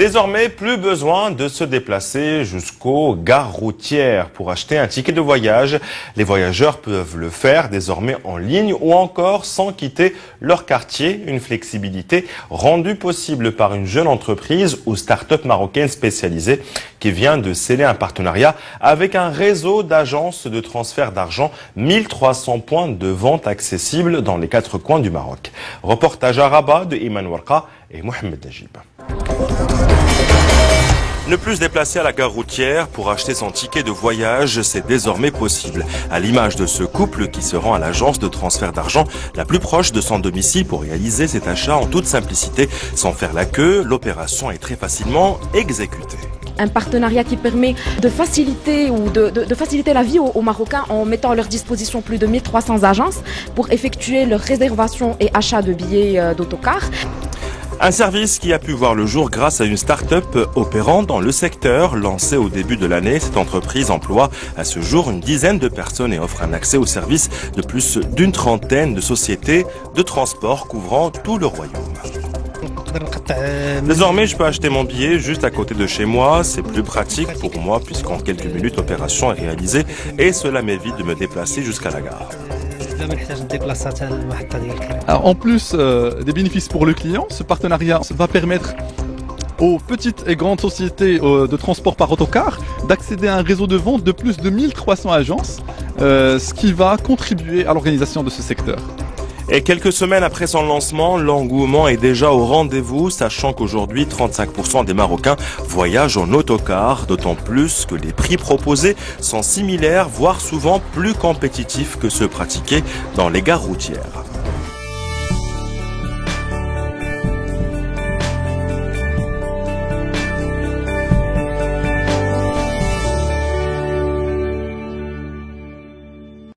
Désormais, plus besoin de se déplacer jusqu'aux gares routières pour acheter un ticket de voyage. Les voyageurs peuvent le faire désormais en ligne ou encore sans quitter leur quartier. Une flexibilité rendue possible par une jeune entreprise ou start-up marocaine spécialisée qui vient de sceller un partenariat avec un réseau d'agences de transfert d'argent. 1300 points de vente accessibles dans les 4 coins du Maroc. Reportage à Rabat de Iman Warqa et Mohamed Najib. Ne plus se déplacer à la gare routière pour acheter son ticket de voyage, c'est désormais possible. À l'image de ce couple qui se rend à l'agence de transfert d'argent la plus proche de son domicile pour réaliser cet achat en toute simplicité. Sans faire la queue, l'opération est très facilement exécutée. Un partenariat qui permet de faciliter la vie aux Marocains en mettant à leur disposition plus de 1300 agences pour effectuer leur réservation et achat de billets d'autocar. Un service qui a pu voir le jour grâce à une start-up opérant dans le secteur. Lancée au début de l'année, cette entreprise emploie à ce jour une dizaine de personnes et offre un accès au service de plus d'une trentaine de sociétés de transport couvrant tout le royaume. Désormais, je peux acheter mon billet juste à côté de chez moi. C'est plus pratique pour moi puisqu'en quelques minutes, l'opération est réalisée et cela m'évite de me déplacer jusqu'à la gare. Alors, en plus des bénéfices pour le client, ce partenariat va permettre aux petites et grandes sociétés de transport par autocar d'accéder à un réseau de vente de plus de 1300 agences, ce qui va contribuer à l'organisation de ce secteur. Et quelques semaines après son lancement, l'engouement est déjà au rendez-vous, sachant qu'aujourd'hui, 35% des Marocains voyagent en autocar, d'autant plus que les prix proposés sont similaires, voire souvent plus compétitifs que ceux pratiqués dans les gares routières.